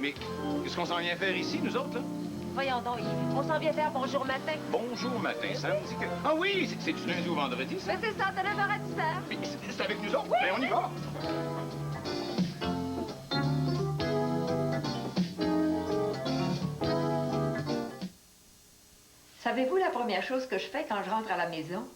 mais qu'est-ce qu'on s'en vient faire ici, nous autres, là? Voyons donc, Yves. On s'en vient faire bonjour matin. Bonjour matin, ça me dit que... Ah oui, c'est du lundi au vendredi, ça? Mais c'est ça, t'as 9h à 10h. Mais c'est avec nous autres? Oui. Ben, on y va! Savez-vous la première chose que je fais quand je rentre à la maison?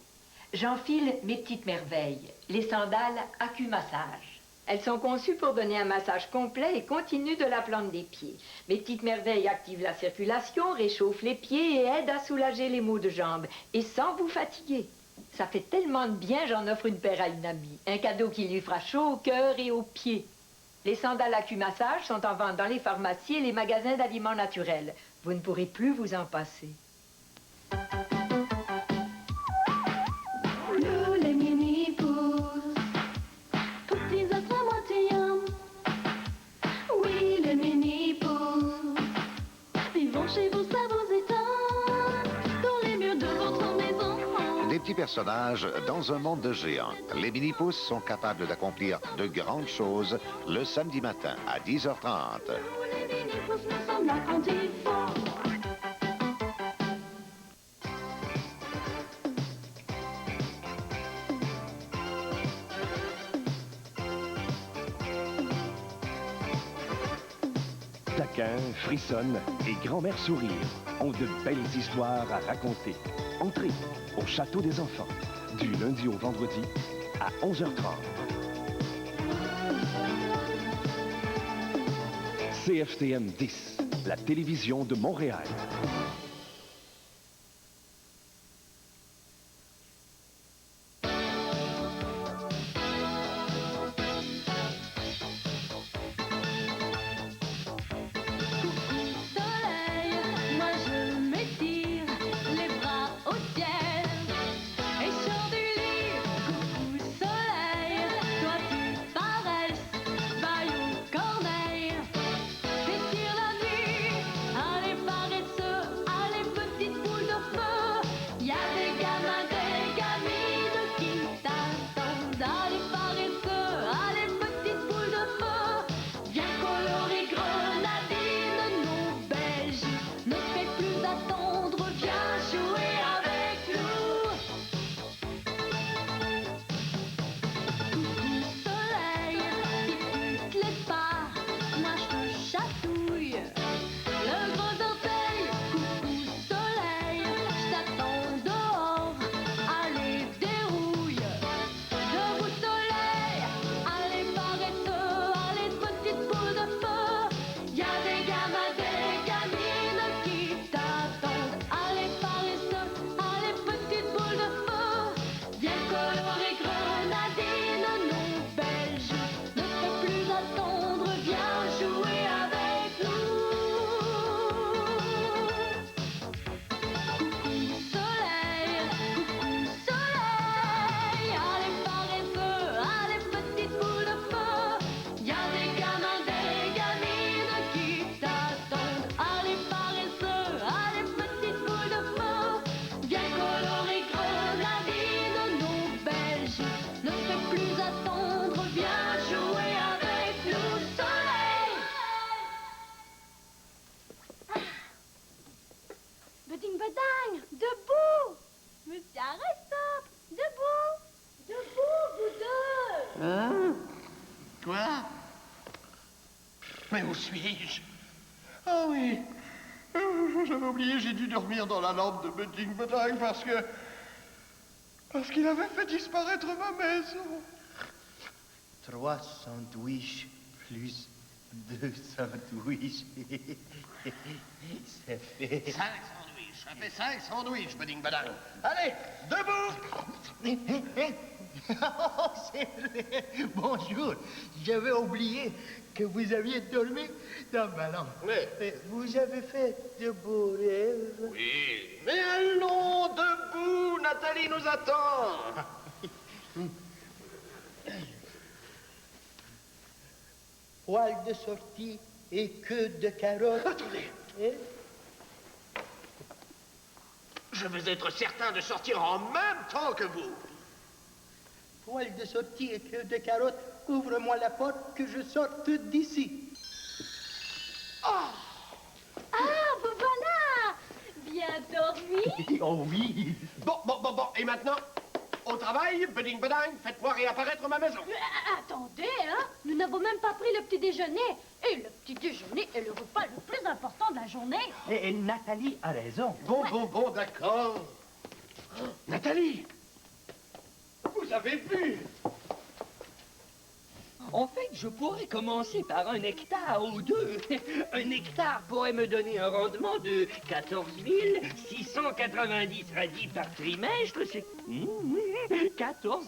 J'enfile mes petites merveilles, les sandales AccuMassage. Elles sont conçues pour donner un massage complet et continu de la plante des pieds. Mes petites merveilles activent la circulation, réchauffent les pieds et aident à soulager les maux de jambes, et sans vous fatiguer. Ça fait tellement de bien, j'en offre une paire à une amie. Un cadeau qui lui fera chaud au cœur et aux pieds. Les sandales AccuMassage sont en vente dans les pharmacies et les magasins d'aliments naturels. Vous ne pourrez plus vous en passer. Nous les mini-pousses, petits êtres à moitié yum. Oui, les mini-pousses, vivons chez vous, ça vous étonne, dans les murs de votre maison. Des petits personnages dans un monde de géants. Les mini-pousses sont capables d'accomplir de grandes choses le samedi matin à 10h30. Nous les mini-pousses, nous sommes là quand il faut. Taquin, frissonne et grand-mère sourire ont de belles histoires à raconter. Entrez au Château des Enfants, du lundi au vendredi à 11h30. CFTM 10, la télévision de Montréal. Beding-bedang, debout! Monsieur Aristote, debout! Debout, vous deux! Hein? Quoi? Mais où suis-je? Ah oui, j'avais oublié, j'ai dû dormir dans la lampe de Beding-bedang parce qu'il avait fait disparaître ma maison. 3 sandwichs plus 2 sandwichs. Ça fait... 5 sandwichs, ça fait 5 sandwichs, Beding-bedang. Allez, debout! Oh, c'est vrai. Bonjour. J'avais oublié que vous aviez dormi dans ma lampe. Mais... Vous avez fait de beaux rêves. Oui, mais allons, debout, Nathalie nous attend. Poil de sortie et queue de carotte. Attendez. Hein? Je veux être certain de sortir en même temps que vous. Poil de sortie et queue de carotte, ouvre-moi la porte que je sorte d'ici. bien dormi? Oh oui. Bon. Et maintenant, au travail, beding bedang, faites-moi réapparaître ma maison. Attendez, hein? Nous n'avons même pas pris le petit déjeuner. Et le petit déjeuner est le repas le plus important de la journée. Et Nathalie a raison. Bon, d'accord. Nathalie, vous avez vu? En fait, je pourrais commencer par 1 hectare ou 2. 1 hectare pourrait me donner un rendement de 14 690 radis par trimestre. C'est 14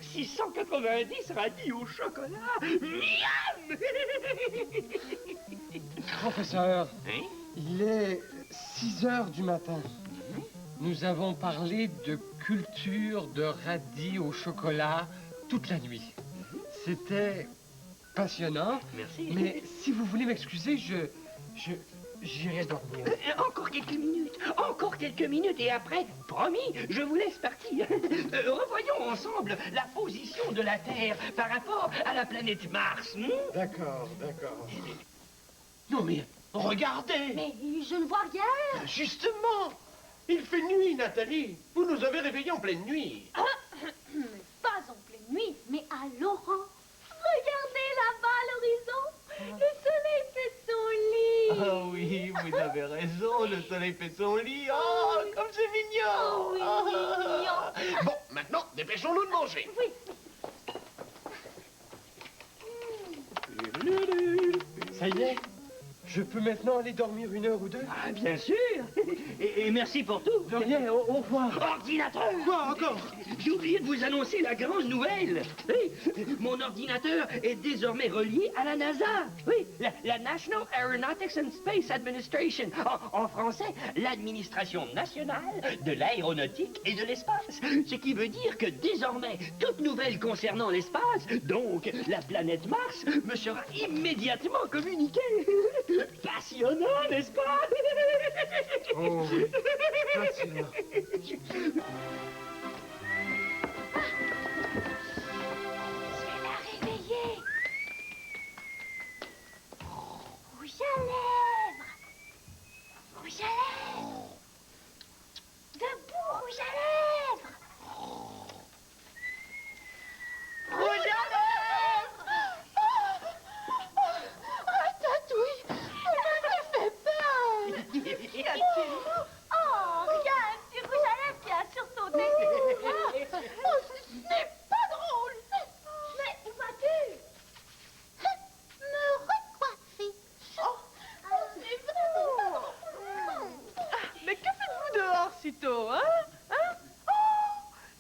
690 radis au chocolat. Miam! Professeur, Hein? il est 6 heures du matin. Nous avons parlé de culture de radis au chocolat toute la nuit. C'était passionnant. Merci. Mais si vous voulez m'excuser, j'irai dormir. Encore quelques minutes et après, promis, je vous laisse partir. Revoyons ensemble la position de la Terre par rapport à la planète Mars. D'accord. Non mais, regardez. Mais je ne vois rien. Justement, il fait nuit, Nathalie. Vous nous avez réveillés en pleine nuit. Pas en pleine nuit, mais à l'aurore. Regardez là-bas à l'horizon. Le soleil fait son lit. Ah oui, vous avez raison, le soleil fait son lit. Oh, comme c'est mignon. Oh oui, mignon. Bon, maintenant, dépêchons-nous de manger. Oui. Ça y est, je peux maintenant aller dormir 1 heure ou 2? Ah, bien sûr. Et merci pour tout. De rien, au revoir. Ordinateur! Quoi encore? J'ai oublié de vous annoncer la grande nouvelle. Oui, mon ordinateur est désormais relié à la NASA. Oui, la National Aeronautics and Space Administration. En français, l'administration nationale de l'aéronautique et de l'espace. Ce qui veut dire que désormais, toute nouvelle concernant l'espace, donc la planète Mars, me sera immédiatement communiquée. Passionnant, n'est-ce pas? Oh oui, passionnant. Je vais la réveiller. Rouge à lèvres. Rouge à lèvres. Debout, rouge à lèvres. Rouge à lèvres. Ratatouille, vous m'avez fait peur. Qu'y a-t-il? Oh, regarde, un petit rouge à lèvres qui a sursauté. Oh, ce n'est pas drôle. Mais vois-tu? Me recoiffer. Oh, c'est vraiment pas drôle. Mais que faites-vous dehors si tôt, hein? Oh,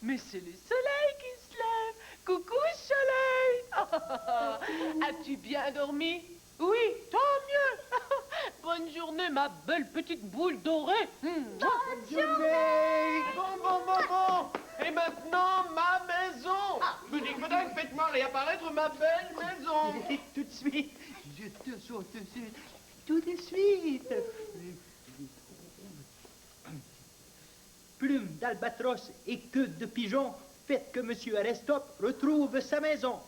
mais c'est le soleil qui se lève. Coucou, soleil. As-tu bien dormi? Oui, tant mieux. Bonne journée, ma belle petite boule dorée. Bonne journée. Bon. Et maintenant, ma maison. Beding bedang, faites-moi réapparaître ma belle maison. Tout de suite, je te saute dessus. Tout de suite. Plume d'albatros et queue de pigeon, faites que Monsieur Aristop retrouve sa maison.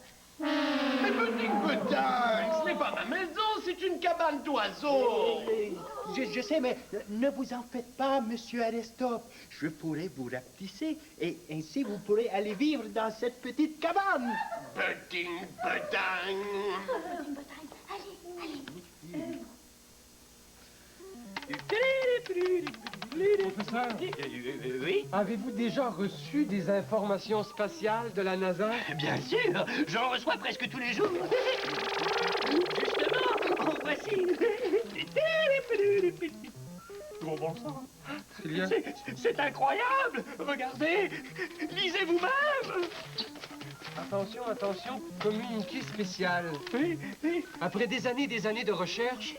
Mais beding bedang, ce n'est pas ma maison, c'est une cabane d'oiseaux. Je sais, mais ne vous en faites pas, Monsieur Aristop. Je pourrais vous rapetisser et ainsi vous pourrez aller vivre dans cette petite cabane. Beding bedang. Professeur, Oui, avez-vous déjà reçu des informations spatiales de la NASA? bien sûr, j'en reçois presque tous les jours. Justement, en voici. Gros bon sang. C'est bien. C'est incroyable. Regardez, lisez vous-même. Attention, communiqué spécial. Oui. Après des années de recherche,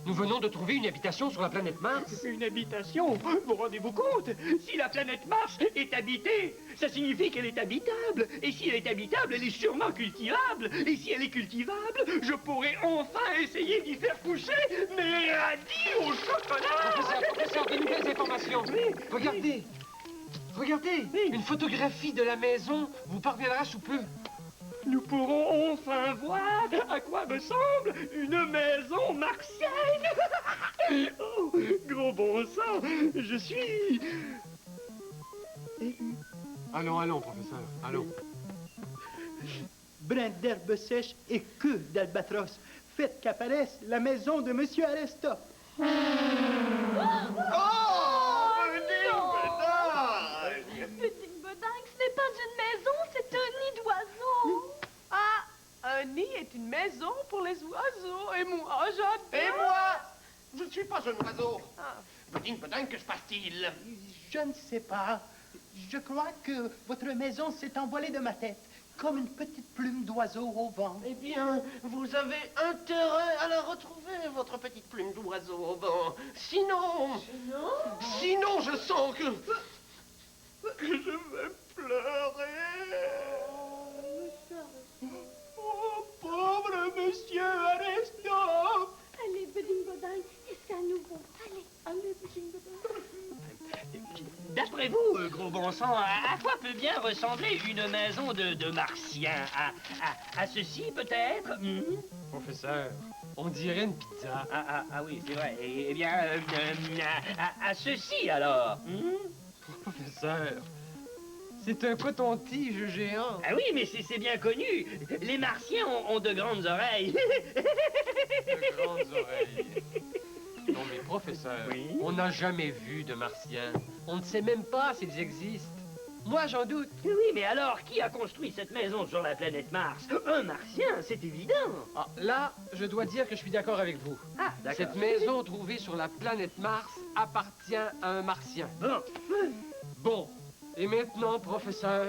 nous venons de trouver une habitation sur la planète Mars. Une habitation. Vous rendez-vous compte? Si la planète Mars est habitée, ça signifie qu'elle est habitable. Et si elle est habitable, elle est sûrement cultivable. Et si elle est cultivable, je pourrais enfin essayer d'y faire coucher mes radis au chocolat. Professeur, de nouvelles informations. Oui. Regardez, une photographie de la maison vous parviendra sous peu. nous pourrons enfin voir à quoi ressemble une maison martienne. Oh, gros bon sang, je suis... ému. Allons, allons, professeur, allons. Brin d'herbe sèche et queue d'albatros. Faites qu'apparaisse la maison de Monsieur Aristop. Oh, Pudding Bedang, ce n'est pas une maison, c'est un nid d'oiseau. Ah, un nid est une maison pour les oiseaux. Et moi, j'adore. Et moi? Je ne suis pas un oiseau. Ah. Pudding Bedang, que se passe-t-il? Je ne sais pas. Je crois que votre maison s'est envolée de ma tête, comme une petite plume d'oiseau au vent. Eh bien, vous avez intérêt à la retrouver, votre petite plume d'oiseau au vent. Sinon, je sens que je vais pleurer. Oh, pauvre Monsieur Aristop! Allez, Pudding Bedang, c'est à nouveau. Allez, Pudding Bedang. D'après vous, gros bon sang, à quoi peut bien ressembler une maison de martiens? À ceci, peut-être? Professeur, on dirait une pizza. Ah oui, c'est vrai. Eh bien, à ceci, alors? Professeur, c'est un coton-tige géant. Ah oui, mais c'est bien connu. Les martiens ont de grandes oreilles. De grandes oreilles. Non mais professeur, Oui? on n'a jamais vu de martiens. On ne sait même pas s'ils existent. Moi, j'en doute. Oui, mais alors, qui a construit cette maison sur la planète Mars? Un martien, c'est évident. Ah, là, je dois dire que je suis d'accord avec vous. Ah, d'accord. Cette maison trouvée sur la planète Mars appartient à un martien. Bon. Bon, et maintenant, professeur,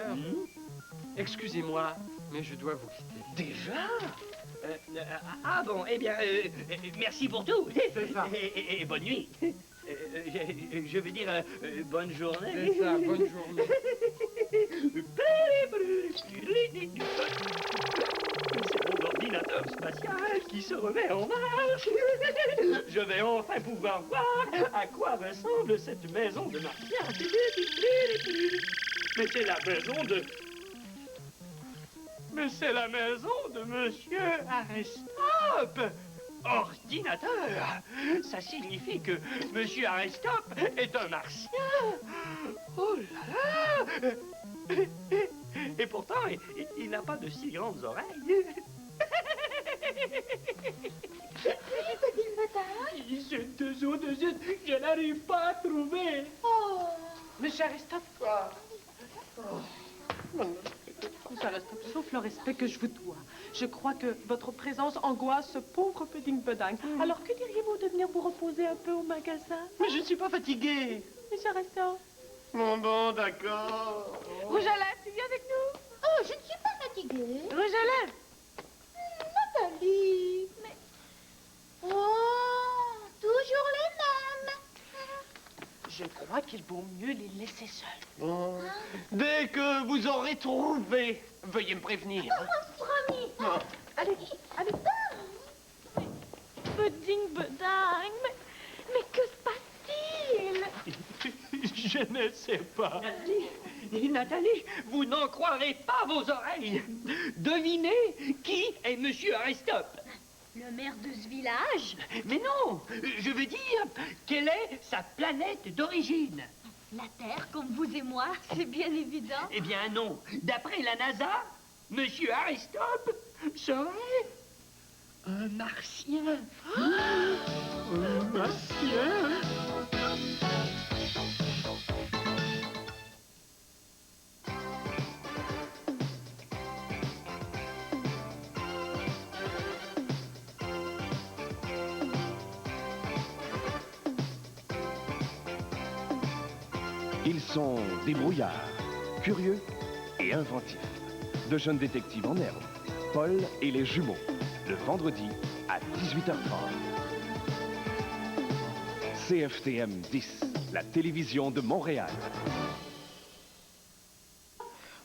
excusez-moi, mais je dois vous quitter. Déjà? Ah bon, eh bien, merci pour tout. C'est ça. Et bonne nuit. Je veux dire, bonne journée. C'est ça, bonne journée. C'est mon ordinateur spatial qui se remet en marche. Je vais enfin pouvoir voir à quoi ressemble cette maison de martien. Mais c'est la maison de... Mais c'est la maison de Monsieur Aristop. Ordinateur, ça signifie que Monsieur Aristop est un martien. Oh là là. Et pourtant, il n'a pas de si grandes oreilles. Pudding Bedang. Zut, de zut, je n'arrive pas à trouver. Oh. Monsieur Aristop. Monsieur Aristop, sauf le respect que je vous dois, je crois que votre présence angoisse ce pauvre Pudding Bedang. Alors, que diriez-vous de venir vous reposer un peu au magasin? Mais je ne suis pas fatigué. Monsieur Aristop. Bon, d'accord. Rouge à lèvres, tu viens avec nous? Oh, je ne suis pas fatiguée. Rouge à lèvres. Nathalie, mais... Oh, toujours les mêmes. Je crois qu'il vaut mieux les laisser seuls. Bon. Dès que vous aurez trouvé, veuillez me prévenir. Promis. Non. Allez, allez. Pudding Bedang, mais que se passe-t-il? Je ne sais pas. Nathalie, vous n'en croirez pas vos oreilles. Devinez qui est Monsieur Aristop. Le maire de ce village? Mais non, je veux dire, quelle est sa planète d'origine? La Terre, comme vous et moi, c'est bien évident. Eh bien non, d'après la NASA, Monsieur Aristop serait un martien. Un martien? Ils sont débrouillards, curieux et inventifs. De jeunes détectives en herbe, Paul et les jumeaux, le vendredi à 18h30. CFTM 10, la télévision de Montréal.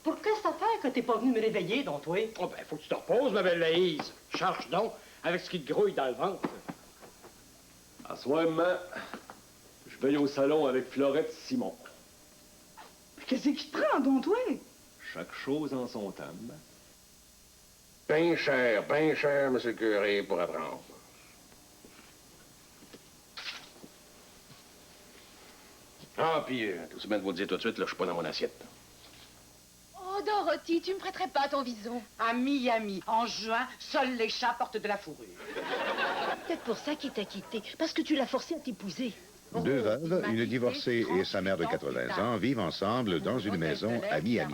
Pour que ça fait que t'es pas venu me réveiller, donc, toi? Oh, ben, faut que tu te reposes, ma belle Laïse. Charge donc, avec ce qui te grouille dans le ventre. Assoimmant, je veille au salon avec Florette Simon. Qu'est-ce qui te prend, donc, toi? Chaque chose en son temps. Ben cher, monsieur le curé, pour apprendre. Ah, puis, tout ce bien de vous le dire tout de suite, là, je suis pas dans mon assiette. Oh, Dorothy, tu me prêterais pas ton vison? À Miami, en juin, seuls les chats portent de la fourrure. Peut-être pour ça qu'il t'a quitté, parce que tu l'as forcé à t'épouser. Deux veuves, une divorcée et sa mère de 80 ans vivent ensemble dans une maison à Miami.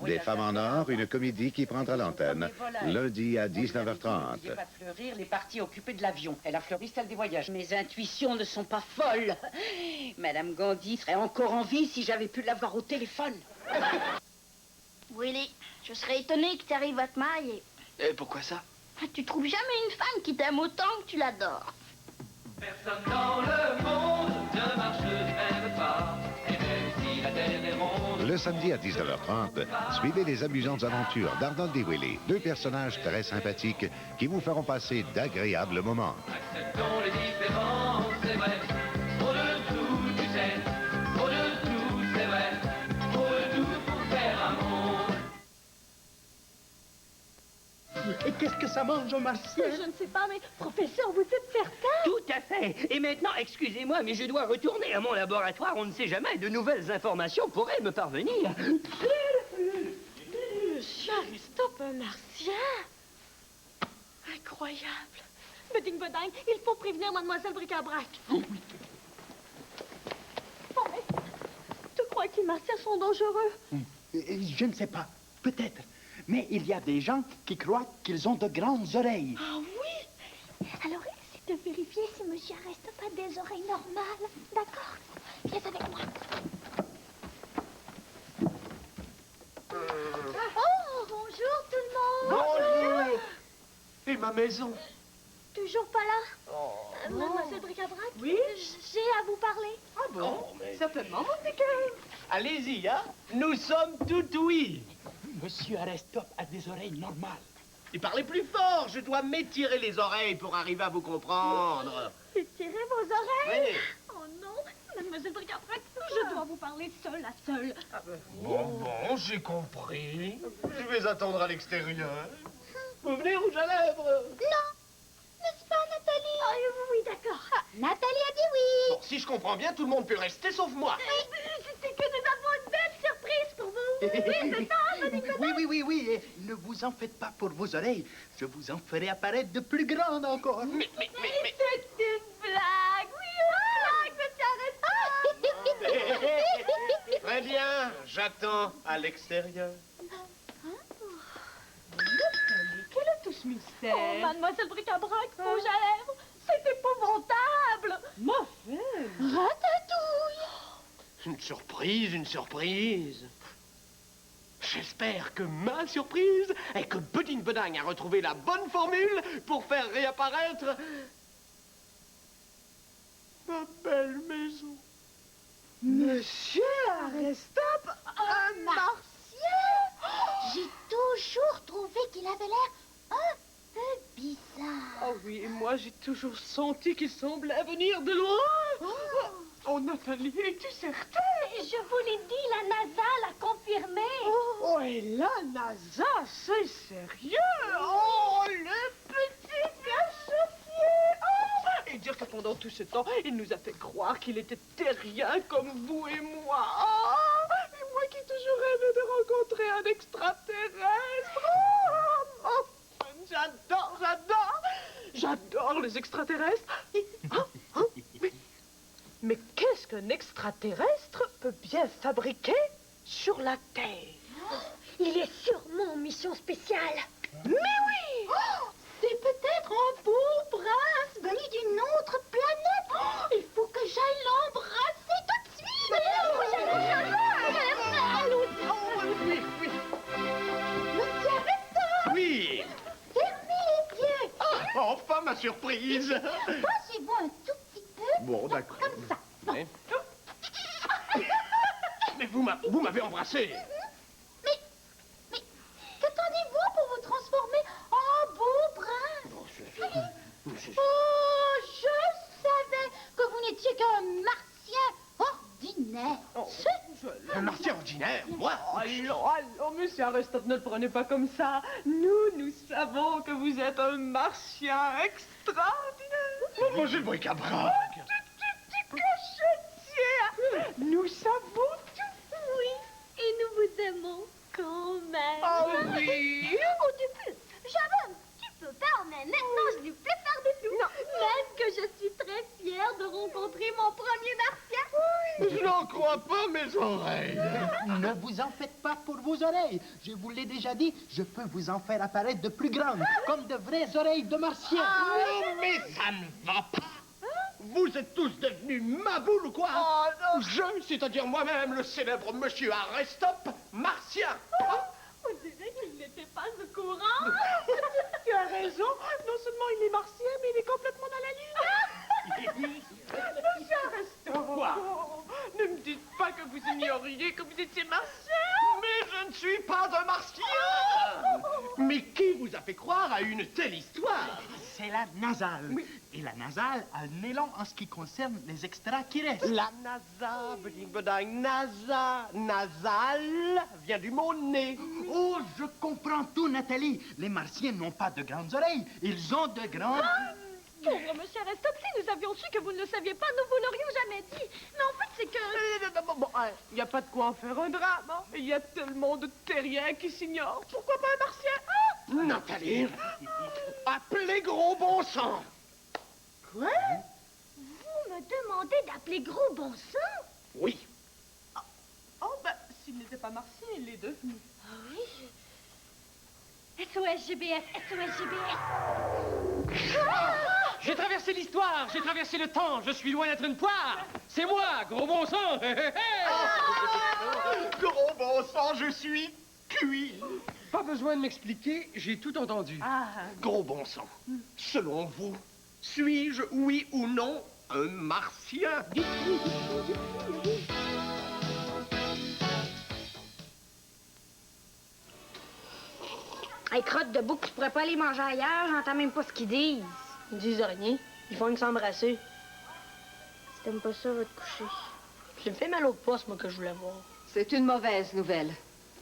Des femmes en or, une comédie qui prendra l'antenne lundi à 19h30. N'oubliez pas de fleurir les parties occupées de l'avion. Elle a fleuri celle des voyages. Mes intuitions ne sont pas folles. Madame Gandhi serait encore en vie si j'avais pu l'avoir au téléphone. Willy, je serais étonnée que tu arrives à te marier. Pourquoi ça? Tu trouves jamais une femme qui t'aime autant que tu l'adores. Personne dans le monde ne marche du même pas. Et même si la terre est ronde... Le samedi à 19h30, suivez les amusantes aventures d'Arnold et Willy, deux personnages très sympathiques qui vous feront passer d'agréables moments. Acceptons les différences, c'est vrai. Trop de tout, tu sais. Trop de tout, c'est vrai. Trop de tout pour faire un monde. Et qu'est-ce que ça mange au martial? Je ne sais pas, mais professeur, vous êtes certain? Tout à fait. Et maintenant, excusez-moi, mais je dois retourner à mon laboratoire. On ne sait jamais, de nouvelles informations pourraient me parvenir. Monsieur Aristope, un martien? Incroyable. Beding Bedang, il faut prévenir mademoiselle Bric-à-Brac. Oui. Oh, mais tu crois que les martiens sont dangereux? Je ne sais pas. Peut-être. Mais il y a des gens qui croient qu'ils ont de grandes oreilles. Ah oui? Alors, c'est de vérifier si monsieur Aristope a des oreilles normales. D'accord? Viens avec moi. Oh, bonjour tout le monde. Bonjour. Et ma maison? Toujours pas là? Mademoiselle Bric-à-Brac? Oui? J'ai à vous parler. Ah bon? Certainement, mon petit Allez-y, hein? Nous sommes tout oui. Monsieur Aristope a des oreilles normales. Et parlez plus fort, je dois m'étirer les oreilles pour arriver à vous comprendre. Étirez vos oreilles? Oui. Oh non, mademoiselle Bric-à-Brac, je dois vous parler seule à seule. Bon, j'ai compris. Je vais attendre à l'extérieur. Vous venez rouge à lèvres? Non. N'est-ce pas, Nathalie? Ah, oui, d'accord. Nathalie a dit oui. Bon, si je comprends bien, tout le monde peut rester sauf moi. C'était que nous avons une belle surprise pour vous. Oui, c'est ça, Beding Bedang? Oui. Et ne vous en faites pas pour vos oreilles. Je vous en ferai apparaître de plus grandes encore. Mais... C'est une blague. Oui, une blague, monsieur Aristope. Très bien, j'attends à l'extérieur. Quel est tout ce mystère? Oh, mademoiselle Bric-à-Brac, rouge à lèvres, c'est épouvantable. Ma fille. Ratatouille. Une surprise. J'espère que ma surprise est que Beding Bedang a retrouvé la bonne formule pour faire réapparaître ma belle maison. Monsieur Aristope, Un martien. J'ai toujours trouvé qu'il avait l'air un peu bizarre. Oh oui, et moi j'ai toujours senti qu'il semblait venir de loin. Oh, Nathalie, es-tu certaine? Je vous l'ai dit, la NASA l'a confirmé. Oh, et la NASA, c'est sérieux. Oh, le petit associé. Oh, et dire que pendant tout ce temps, il nous a fait croire qu'il était terrien comme vous et moi. Oh, et moi qui toujours rêvais de rencontrer un extraterrestre. Oh, j'adore les extraterrestres. Mais qu'est-ce qu'un extraterrestre peut bien fabriquer sur la Terre? Il est sûrement en mission spéciale. Mais oui! C'est peut-être un beau prince venu d'une autre planète. Il faut que j'aille l'embrasser tout de suite. Oui. Monsieur Aristope, Oui. fermez les yeux. Enfin ma surprise. Penchez-vous un tout petit peu. Bon, d'accord. Comme ça. Mais vous m'avez embrassé. Mais qu'attendez-vous pour vous transformer en beau prince? Oh, je savais que vous n'étiez qu'un martien ordinaire. Un martien ordinaire, moi? Alors, monsieur Monsieur Aristide, ne le prenez pas comme ça. Nous savons que vous êtes un martien extraordinaire. Moi, j'ai le bric-à-brac. Petit cochetier. Nous savons tout. Oui, et nous vous aimons quand même. Oh oui. Au début, j'avais un petit peu peur, mais maintenant je lui plais par-dessus. Même que je suis très fière de rencontrer mon premier martien. Je n'en crois pas mes oreilles. Ne vous en faites pas pour vos oreilles. Je vous l'ai déjà dit, je peux vous en faire apparaître de plus grandes, comme de vraies oreilles de martien. Non, mais ça ne va pas. Vous êtes tous devenus maboules ou quoi? Je, c'est-à-dire moi-même, le célèbre monsieur Aristop, martien. On dirait qu'il n'était pas au courant. Tu as raison. Non seulement il est martien, mais il est complètement dans la lune. Monsieur Aristide. Quoi? Ne me dites pas que vous ignoriez que vous étiez martien. Mais je ne suis pas un martien. Mais qui vous a fait croire à une telle histoire? C'est la nasale. Et la nasale a un élan en ce qui concerne les extras qui restent. La NASA, beding, NASA, nasal, vient du mot nez. Oh, je comprends tout, Nathalie. Les martiens n'ont pas de grandes oreilles. Ils ont de grandes... Pauvre monsieur Aristide, si nous avions su que vous ne le saviez pas, nous vous l'aurions jamais dit. Mais en fait, c'est que... Bon, il n'y a pas de quoi en faire un drame. Hein? Il y a tellement de terriens qui s'ignorent. Pourquoi pas un martien? Nathalie, appelez gros bon sang. Quoi? Vous me demandez d'appeler gros bon sang? Oui. Oh, ben, s'il n'était pas martien, il l'est devenu. Ah oui? SOS GBS, SOS GBS. J'ai traversé l'histoire, j'ai traversé le temps, je suis loin d'être une poire. C'est moi, gros bon sang. Gros bon sang, je suis cuit. Pas besoin de m'expliquer, j'ai tout entendu. Gros bon sang, selon vous, suis-je, oui ou non, un martien? Hey, crotte de bouc, tu pourrais pas aller manger ailleurs, j'entends même pas ce qu'ils disent. Ils disent rien, ils font que s'embrasser. Si t'aimes pas ça, va te coucher. J'ai fait mal au poste, moi, que je voulais voir. C'est une mauvaise nouvelle.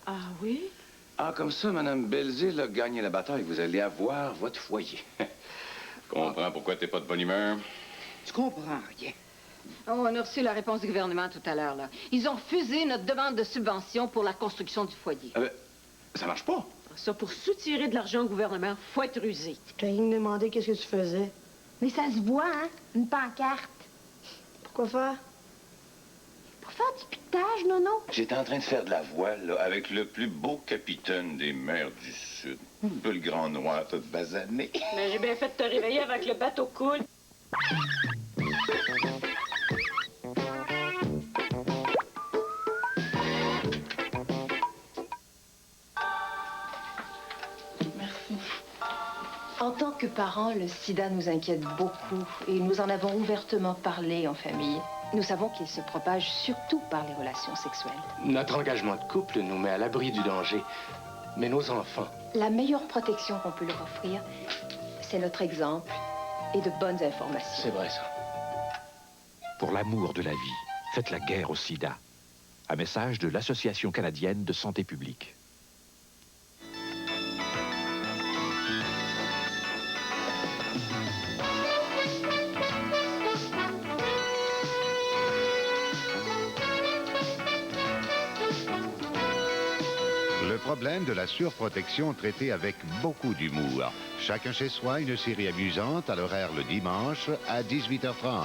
Ah oui? Ah, comme ça, Mme Belzile a gagné la bataille. Vous allez avoir votre foyer. Je comprends pourquoi t'es pas de bonne humeur. Tu comprends rien. Oh, on a reçu la réponse du gouvernement tout à l'heure, là. Ils ont refusé notre demande de subvention pour la construction du foyer. Ah ben, ça marche pas. Ça, pour soutirer de l'argent au gouvernement, faut être rusé. Je t'ai rien demandé qu'est-ce que tu faisais. Mais ça se voit, hein? Une pancarte. Pourquoi faire? Pour faire du piquetage, non? J'étais en train de faire de la voile, là, avec le plus beau capitaine des mers du Sud. Un peu le grand noir, tout basané. Mais j'ai bien fait de te réveiller avec le bateau coule. En tant que parents, le sida nous inquiète beaucoup et nous en avons ouvertement parlé en famille. Nous savons qu'il se propage surtout par les relations sexuelles. Notre engagement de couple nous met à l'abri du danger. Mais nos enfants... La meilleure protection qu'on peut leur offrir, c'est notre exemple et de bonnes informations. C'est vrai, ça. Pour l'amour de la vie, faites la guerre au sida. Un message de l'Association canadienne de santé publique. Le problème de la surprotection traité avec beaucoup d'humour. Chacun chez soi, une série amusante à l'horaire le dimanche à 18h30.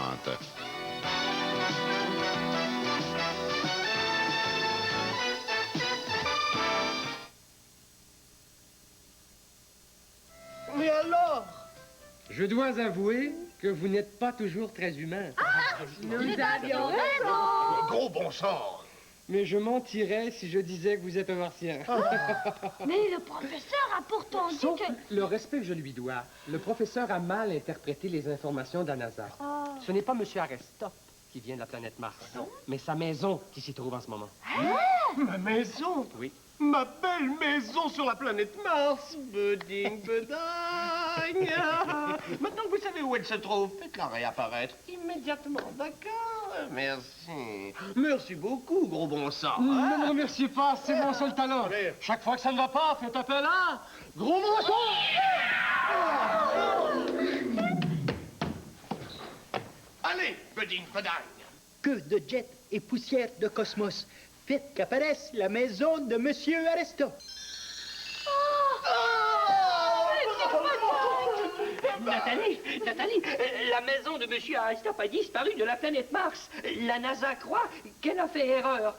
Mais alors? Je dois avouer que vous n'êtes pas toujours très humain. Nous avions raison. Gros bon sang. Mais je mentirais si je disais que vous êtes un martien. Mais le professeur a pourtant dit Sauf que... le respect que je lui dois, le professeur a mal interprété les informations d'Anasa. Oh. Ce n'est pas M. Aristop qui vient de la planète Mars, mais sa maison qui s'y trouve en ce moment. Ma maison? Oui. Ma belle maison sur la planète Mars. Beding, beding. Maintenant que vous savez où elle se trouve, faites-la réapparaître immédiatement, d'accord? merci. Merci beaucoup, gros bon sang. Ne me remerciez pas, c'est mon seul talent. Chaque fois que ça ne va pas, faites appel à Gros Mensonge. Allez, Pudding Pudding. Que de jets et poussière de cosmos. Faites qu'apparaisse la maison de Monsieur Aristote. Nathalie, la maison de Monsieur Aristote a disparu de la planète Mars. La NASA croit qu'elle a fait erreur.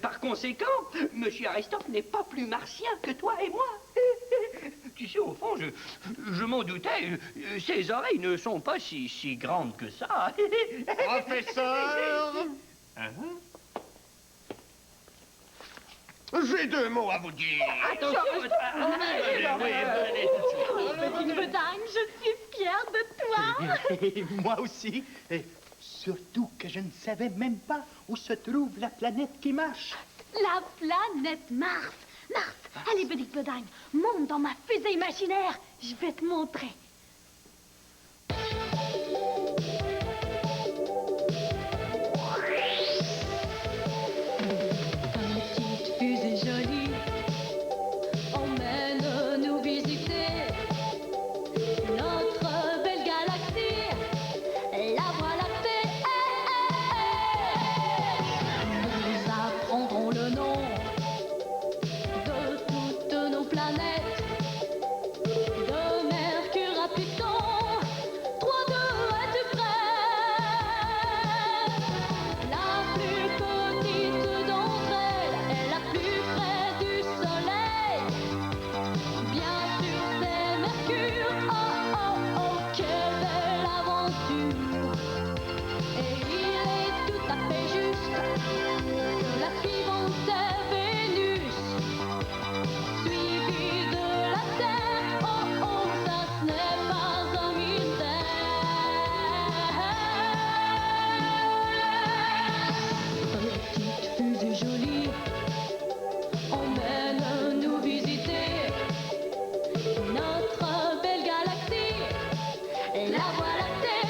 Par conséquent, Monsieur Aristote n'est pas plus martien que toi et moi. Tu sais, au fond, je m'en doutais. Ses oreilles ne sont pas si grandes que ça. Professeur, j'ai 2 mots à vous dire. Attention, Petit Bedagne, je suis fière de toi. Et moi aussi. Et surtout que je ne savais même pas où se trouve la planète qui marche. La planète Mars. Mars, allez, Petit Bedagne, monte dans ma fusée imaginaire. Je vais te montrer. Fusée jolie, emmène-nous visiter notre belle galaxie, la Voie lactée. Nous apprendrons le nom de toutes nos planètes, de Mercure à Pluton. 3, 2, es-tu prêt? La plus petite d'entre elles est la plus près du soleil. Bien sûr, c'est Mercure. Oh, oh, oh, quelle belle aventure. Et il est tout à fait juste que la suivante est Vénus, suivie de la Terre. Oh, oh, ça ce n'est pas un mystère. Petite fusée jolie, emmène-nous visiter notre belle galaxie, la Voie lactée.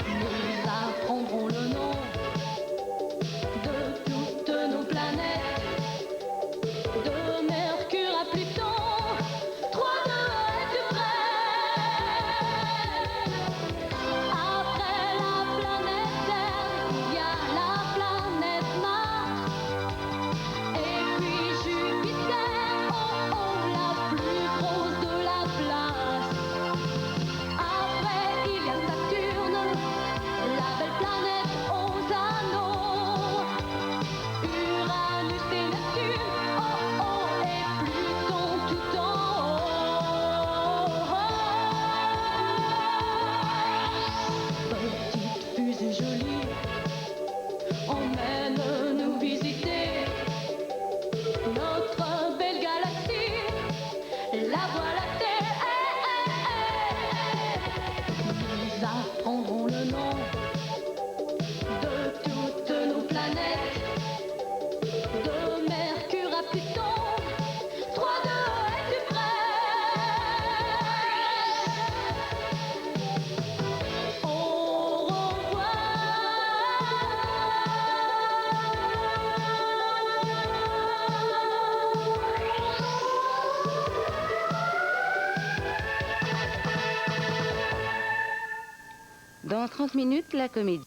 Nous apprendrons le nom de toutes nos planètes, de Mercure à Pluton. 3, 2, es-tu prêt? Après la planète Terre, il y a la planète Mars. Et puis Jupiter, oh oh, la plus grosse de la place. Après, il y a Saturne, la belle planète aux anneaux. Uranus et Neptune, oh oh, et Pluton tout en haut. Petite fusée jolie, emmène-nous visiter notre belle galaxie, la Voie lactée. Nous apprendrons le nom de toutes nos planètes, de Mercure à Pluton. 3, 2, es-tu prêt? Au revoir. Dans 30 minutes, la comédie.